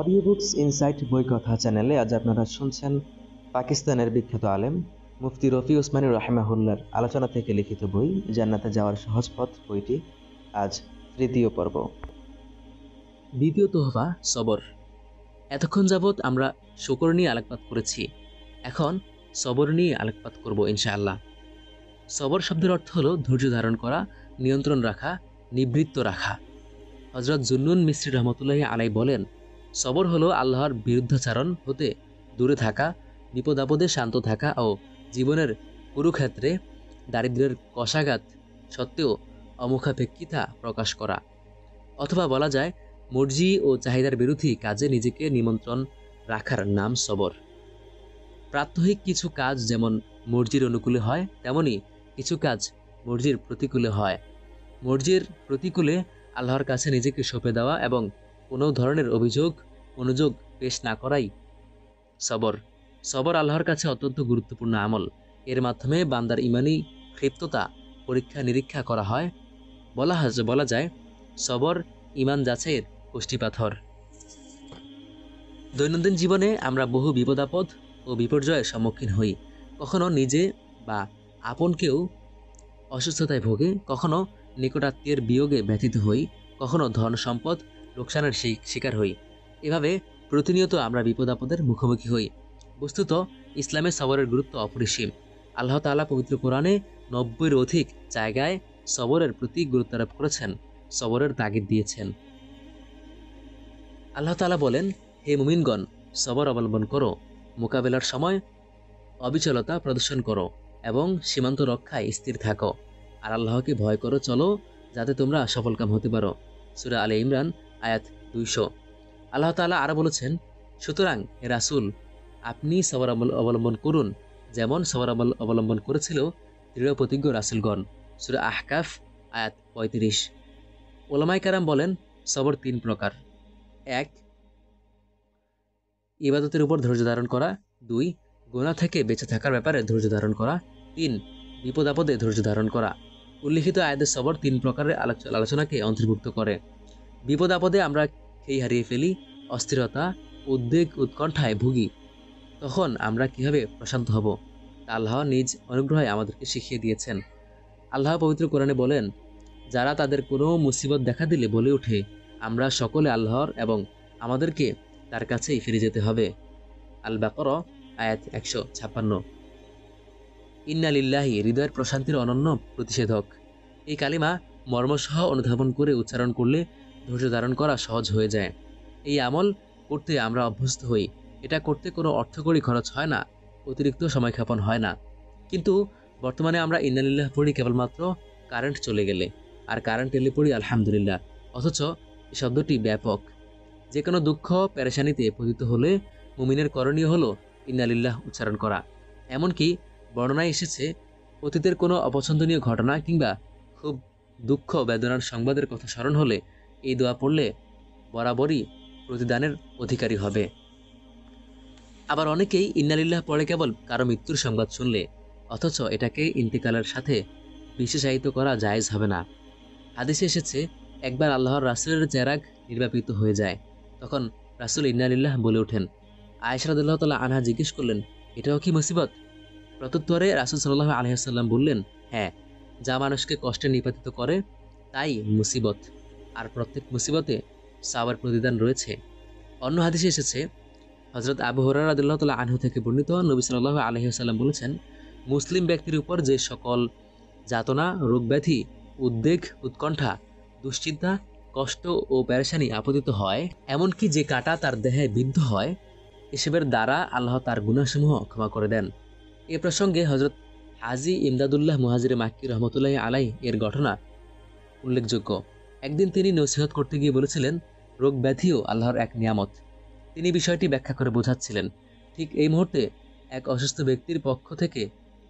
Audio books insight বই কথা চ্যানেলে আজ আপনারা শুনছেন পাকিস্তানের বিখ্যাত আলেম মুফতি রফি ওসমানী রাহিমাহুল্লাহর আলোচনা থেকে লিখিত বই জান্নাতে যাওয়ার সহজ পথ বইটি আজ তৃতীয় পর্ব। দ্বিতীয় তোহফা সবর। এতক্ষণ যাবৎ আমরা শুকর নিয়ে আলোকপাত করেছি, এখন সবর নিয়ে আলোকপাত করব ইনশাআল্লাহ। সবর শব্দের অর্থ হলো ধৈর্য ধারণ করা, নিয়ন্ত্রণ রাখা, নিবৃত্ত রাখা। হযরত জুন্নুন মিসরি রহমতুল্লাহি আলাই বলেন, সবর হলো আল্লাহর বিরুদ্ধাচারণ হতে দূরে থাকা, বিপদ আপদে শান্ত থাকা ও জীবনের কুরুক্ষেত্রে দারিদ্র্যের কষাঘাত সত্ত্বেও অমুখাপেক্ষিতা প্রকাশ করা। অথবা বলা যায়, মর্জি ও চাহিদার বিরোধী কাজে নিজেকে নিমন্ত্রণ রাখার নাম সবর। প্রাত্যহিক কিছু কাজ যেমন মর্জির অনুকূলে হয়, তেমনি কিছু কাজ মর্জির প্রতিকূলে হয়। মর্জির প্রতিকূলে আল্লাহর কাছে নিজেকে সঁপে দেওয়া এবং কোনো ধরনের অনুযোগ পেশ না করাই সবর। সবর আল্লাহর কাছে অত্যন্ত গুরুত্বপূর্ণ আমল। এর মাধ্যমে বান্দার ইমানি ক্ষিপ্ততা পরীক্ষা নিরীক্ষা করা হয়। বলা যায় সবর ইমান যাচাইয়ের কষ্টিপাথর। দৈনন্দিন জীবনে আমরা বহু বিপদাপদ ও বিপর্যয়ের সম্মুখীন হই। কখনো নিজে বা আপন কেউ অসুস্থতায় ভোগে, কখনো নিকটাত্মীয়ের বিয়োগে ব্যথিত হই, কখনো ধন সম্পদ লোকসানের শিকার হই। এভাবে প্রতিনিয়ত আমরা বিপদাপদের মুখোমুখি হই। বস্তুত ইসলামে সবরের গুরুত্ব অপরিসীম। আল্লাহ তাআলা পবিত্র কোরআনে 90-এর অধিক জায়গায় সবরের প্রতি গুরুত্ব আরোপ করেছেন, সবরের তাগিদ দিয়েছেন। আল্লাহ তাআলা বলেন, হে মুমিনগণ, সবর অবলম্বন করো, মোকাবেলার সময় অবিচলতা প্রদর্শন করো এবং সীমান্ত রক্ষায় স্থির থাকো, আর আল্লাহকে ভয় করো, চলো যাতে তোমরা সফলকাম হতে পারো। সূরা আলে ইমরান আয়াত 200। আল্লাহ তাআলা আরো বলেছেন, সুতরাং হে রাসূল, আপনি সবর অবলম্বন করুন যেমন সবর অবলম্বন করেছিল দৃঢ় প্রতিজ্ঞ রাসূলগণ। সূরা আহকাফ আয়াত 35। উলামায়ে কেরাম বলেন, সবর 3 প্রকার। 1. ইবাদতের উপর ধৈর্য ধারণ করা। 2. গুনাহ থেকে বেঁচে থাকার ব্যাপারে ধৈর্য ধারণ করা। 3. বিপদ আপদে ধৈর্য ধারণ করা। উল্লিখিত আয়াতের সবর 3 প্রকারের আলোচনাকে অন্তর্ভুক্ত করে। বিপদ আপদে আমরা খেই হারিয়ে ফেলি, অস্থিরতা, উদ্বেগ, উৎকণ্ঠায় ভুগি। তখন আমরা কিভাবে প্রশান্ত হব তা আল্লাহ নিজ অনুগ্রহে আমাদেরকে শিখিয়ে দিয়েছেন। আল্লাহ পবিত্র কোরআনে বলেন, যারা তাদের কোনো মুসিবত দেখা দিলে বলে ওঠে, আমরা সকলে আল্লাহর এবং আমাদেরকে তার কাছেই ফিরে যেতে হবে। আল বাকরা আয়াত 156। ইন্না লিল্লাহি হৃদয়ের প্রশান্তির অনন্য প্রতিষেধক। এই কালিমা মর্মসহ অনুধাবন করে উচ্চারণ করলে ধৈর্য ধারণ করা সহজ হয়ে যায়। এই আমল করতে আমরা অভ্যস্ত হই। এটা করতে কোনো অর্থকড়ি খরচ হয় না, অতিরিক্ত সময়ক্ষেপণ হয় না। কিন্তু বর্তমানে আমরা ইন্না লিল্লাহ পড়ি কেবলমাত্র কারেন্ট চলে গেলে, আর কারেন্ট এলে পড়ি আলহামদুলিল্লাহ। অথচ এই শব্দটি ব্যাপক। যে কোনো দুঃখ পেরেশানিতে পতিত হলে মুমিনের করণীয় হলো ইন্না লিল্লাহ উচ্চারণ করা। এমনকি বর্ণনায় এসেছে, অতীতের কোনো অপছন্দনীয় ঘটনা কিংবা খুব দুঃখ বেদনার সংবাদের কথা স্মরণ হলে এই দোয়া পড়লে বরাবরই প্রতিদানের অধিকারী হবে। আবার অনেকেই ইন্না লিল্লাহ পড়ে কেবল কারো মৃত্যুর সংবাদ শুনলে, অথচ এটাকে ইন্তেকালের সাথে বিশেষায়িত করা জায়েজ হবে না। হাদিসে এসেছে, একবার আল্লাহর রাসূলের চেরাগ নির্বাপিত হয়ে যায়, তখন রাসূল ইন্না লিল্লাহ বলে ওঠেন। আয়েশা রাদিয়াল্লাহু তাআলা আনহা জিজ্ঞেস করলেন, এটাও কি মুসিবত? প্রত্যুত্তরে রাসূল সাল্লাল্লাহু আলাইহি ওয়াসাল্লাম বললেন, হ্যাঁ, যা মানুষকে কষ্টে নিপাতিত করে তাই মুসিবত, আর প্রত্যেক মুসিবতে সওয়াবের প্রতিদান রয়েছে। অন্য হাদিসে এসেছে, হযরত আবু হুরায়রা রাদিয়াল্লাহু তাআলা আনহু থেকে বর্ণিত, নবী সাল্লাল্লাহু আলাইহি ওয়াসাল্লাম বলেছেন, মুসলিম ব্যক্তির উপর যে সকল যাতনা, রোগ ব্যাধি, উদ্বেগ, উৎকণ্ঠা, দুশ্চিন্তা, কষ্ট ও পেরেশানি আপতিত হয়, এমনকি যে কাঁটা তার দেহে বিদ্ধ হয়, এসবের দ্বারা আল্লাহ তার গুনাহসমূহ ক্ষমা করে দেন। এ প্রসঙ্গে হযরত হাজী ইমদাদুল্লাহ মুহাজিরে মাক্কি রহমতুল্লাহি আলাইহি এর ঘটনা উল্লেখযোগ্য। একদিন তিনি নসিহত করতে গিয়ে বলেছিলেন, রোগ ব্যাধিও আল্লাহর এক নিয়ামত। তিনি বিষয়টি ব্যাখ্যা করে বোঝাচ্ছিলেন, ঠিক এই মুহূর্তে এক অসুস্থ ব্যক্তির পক্ষ থেকে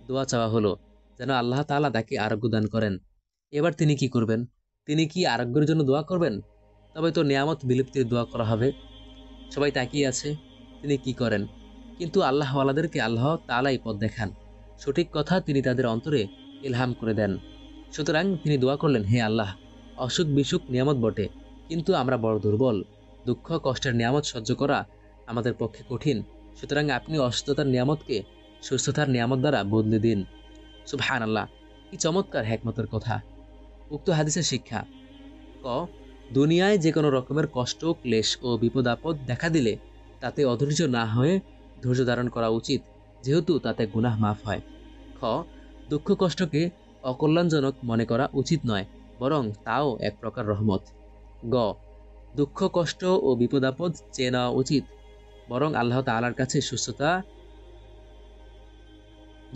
দোয়া চাওয়া হলো যেন আল্লাহ তাআলা তাকে আরোগ্য দান করেন। এবার তিনি কি করবেন? তিনি কি আরোগ্যের জন্য দোয়া করবেন? তবে তো নিয়ামত বিলুপ্তির দোয়া করা হবে। সবাই তাকিয়ে আছে, তিনি কি করেন? কিন্তু আল্লাহওয়ালাদেরকে আল্লাহ তাআলাই পথ দেখান। সঠিক কথা তিনি তাদের অন্তরে ইলহাম করে দেন। সুতরাং তিনি দোয়া করলেন, হে আল্লাহ, অসুখ বিসুখ নিয়ামত বটে, কিন্তু আমরা বড় দুর্বল। দুঃখ কষ্টের নিয়ামত সহ্য করা আমাদের পক্ষে কঠিন, সুতরাং আপনি অসুস্থতার নিয়ামতকে সুস্থতার নিয়ামত দ্বারা বদলে দিন। সুবহানাল্লাহ, কি চমৎকার হিকমতের কথা। উক্ত হাদিসের শিক্ষা: ক, দুনিয়ায় যে কোনো রকমের কষ্ট, ক্লেশ ও বিপদ আপদ দেখা দিলে তাতে অধৈর্য না হয়ে ধৈর্য ধারণ করা উচিত, যেহেতু তাতে গুনাহ মাফ হয়। খ, দুঃখ কষ্টকে অকল্যাণজনক মনে করা উচিত নয়, বরং তাও এক প্রকার রহমত। গ, দুঃখ কষ্ট ও বিপদ আপদ চেয়ে নেওয়া উচিত, বরং আল্লাহ তাআলার কাছে সুস্থতা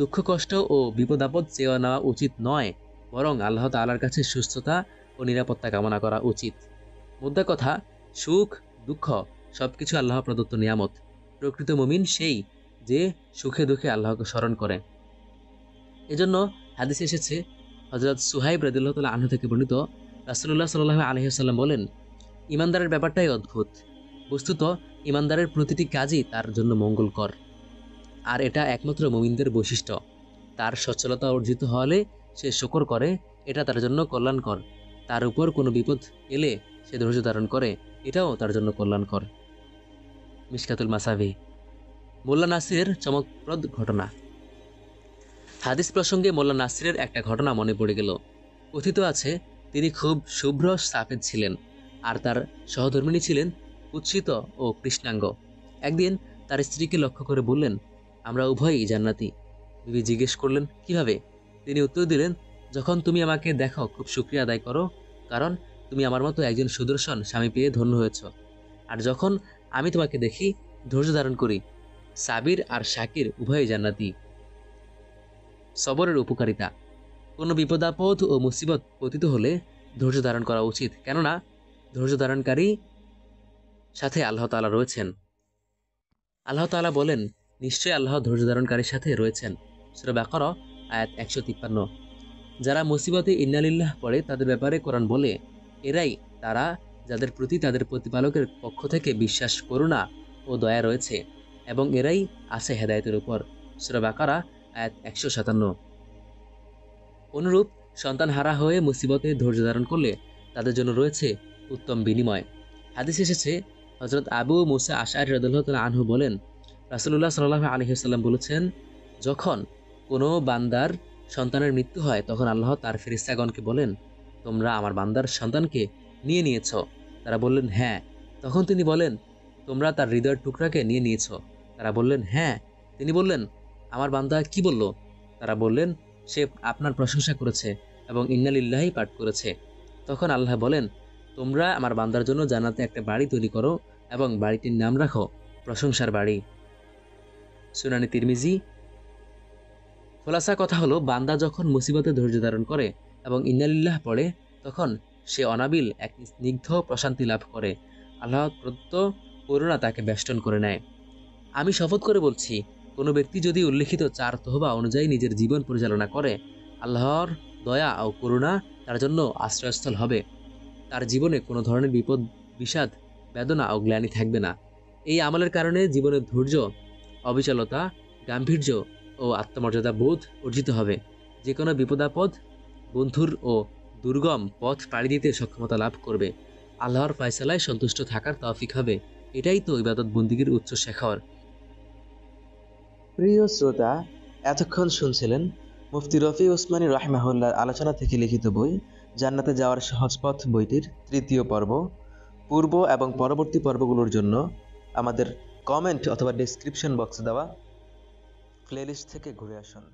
দুঃখ কষ্ট ও বিপদ আপদ চেয়ে নেওয়া উচিত নয়, বরং আল্লাহ তাআলার কাছে সুস্থতা ও নিরাপত্তা কামনা করা উচিত। মুদ্রা কথা, সুখ দুঃখ সবকিছু আল্লাহ প্রদত্ত নিয়ামত। প্রকৃত মুমিন সেই যে সুখে দুঃখে আল্লাহকে স্মরণ করে। এজন্য হাদিসে এসেছে, হযরত সুহাইব রাদিয়াল্লাহু তাআলা আনহু থেকে বর্ণিত, রাসূলুল্লাহ সাল্লাল্লাহু আলাইহি ওয়াসাল্লাম বলেন, ইমানদারের ব্যাপারটাই অদ্ভুত। বস্তুত ইমানদারের প্রতিটি কাজই তার জন্য মঙ্গলকর, আর এটা একমাত্র মুমিনদের বৈশিষ্ট্য। তার সচ্ছলতা অর্জিত হলে সে শুকর করে, এটা তার জন্য কল্যাণকর। তার উপর কোনো বিপদ এলে সে ধৈর্য ধারণ করে, এটাও তার জন্য কল্যাণকর। মিশকাতুল মাসাবি। মোল্লা নাসিরের চমকপ্রদ ঘটনা। হাদিস প্রসঙ্গে মোল্লা নাসিরের একটা ঘটনা মনে পড়ে গেল। কথিত আছে, তিনি খুব শুভ্র সাফেদ ছিলেন, আর তার সহধর্মিণী ছিলেন কুৎসিত ও কৃষ্ণাঙ্গ। একদিন তার স্ত্রীকে লক্ষ্য করে বললেন, আমরা উভয়ই জান্নাতি। বিবি জিজ্ঞেস করলেন, কিভাবে? তিনি উত্তর দিলেন, যখন তুমি আমাকে দেখো খুব শুকরিয়া আদায় করো, কারণ তুমি আমার মতো একজন সুদর্শন স্বামী পেয়ে ধন্য হয়েছ। আর যখন আমি তোমাকে দেখি ধৈর্য ধারণ করি। সাবির আর শাকির উভয়ই জান্নাতি। সবরের উপকারিতা। কোনো বিপদাপদ ও মুসিবত পতিত হলে ধৈর্য ধারণ করা উচিত, কেননা ধৈর্য ধারণকারী সাথে আল্লাহ তাআলা রয়েছেন। আল্লাহ তাআলা বলেন, নিশ্চয়ই আল্লাহ ধৈর্য ধারণকারীর সাথে রয়েছেন। সূরা বাকারা আয়াত 153। যারা মুসিবতে ইন্নালিল্লাহ পড়ে তাদের ব্যাপারে কোরআন বলে, এরাই তারা যাদের প্রতি তাদের প্রতিপালকের পক্ষ থেকে বিশ্বাস, করুণা ও দয়া রয়েছে, এবং এরাই আছে হেদায়েতের উপর। সূরা বাকারা আয়াত 157। অনুরূপ সন্তান হারা হয়ে মুসিবতে ধৈর্য ধারণ করলে তাদের জন্য রয়েছে উত্তম বিনিময়। হাদিস এসেছে, হযরত আবু মুসা আশআরী রাদিয়াল্লাহু তাআলা আনহু বলেন, রাসূলুল্লাহ সাল্লাল্লাহু আলাইহি ওয়াসাল্লাম বলেছেন, যখন কোনো বান্দার সন্তানের মৃত্যু হয় তখন আল্লাহ তার ফেরেশতাগণকে বলেন, তোমরা আমার বান্দার সন্তানকে নিয়ে নিয়েছ? তারা বললেন, হ্যাঁ। তখন তিনি বলেন, তোমরা তার হৃদয়ের টুকরাকে নিয়ে নিয়েছ? তারা বললেন, হ্যাঁ। তিনি বললেন, আমার বান্দা কি বলল? তারা বললেন, সে আপনার প্রশংসা করেছে এবং ইন্নালিল্লাহি পাঠ করেছে। তখন আল্লাহ বলেন, তোমরা আমার বান্দার জন্য জান্নাতে একটা বাড়ি তৈরি করো এবং বাড়িটির নাম রাখো প্রশংসার বাড়ি। সুনানে তিরমিজি। খোলাসা কথা হলো, বান্দা যখন মুসিবতে ধৈর্য ধারণ করে এবং ইন্নালিল্লাহ পড়ে, তখন সে অনাবিল এক স্নিগ্ধ প্রশান্তি লাভ করে। আল্লাহ প্রদত্ত করুণা তাকে বেষ্টন করে নেয়। আমি শপথ করে বলছি, কোনো ব্যক্তি যদি উল্লেখিত 4 তহবা অনুযায়ী নিজের জীবন পরিচালনা করে, আল্লাহর দয়া ও করুণা তার জন্য আশ্রয়স্থল হবে। তার জীবনে কোনো ধরনের বিপদ, বিষাদ, বেদনা ও গ্লানি থাকবে না। এই আমলের কারণে জীবনের ধৈর্য, অবিচলতা, গাম্ভীর্য ও আত্মমর্যাদা বোধ অর্জিত হবে। যে কোনো বিপদাপদ, বন্ধুর ও দুর্গম পথ পাড়ি দিতে সক্ষমতা লাভ করবে। আল্লাহর ফয়সালায় সন্তুষ্ট থাকার তৌফিক হবে। এটাই তো ইবাদত বন্দিগির উচ্চ শেখর। প্রিয় শ্রোতা, এতক্ষণ শুনছিলেন মুফতি রফি উসমানী রাহিমাহুল্লাহর আলোচনা থেকে লিখিত বই জান্নাতে যাওয়ার সহজ পথ বইটির 3য় পর্ব। পূর্ব এবং পরবর্তী পর্বগুলোর জন্য আমাদের কমেন্ট অথবা ডেসক্রিপশন বক্সে দেওয়া প্লেলিস্ট থেকে ঘুরে আসুন।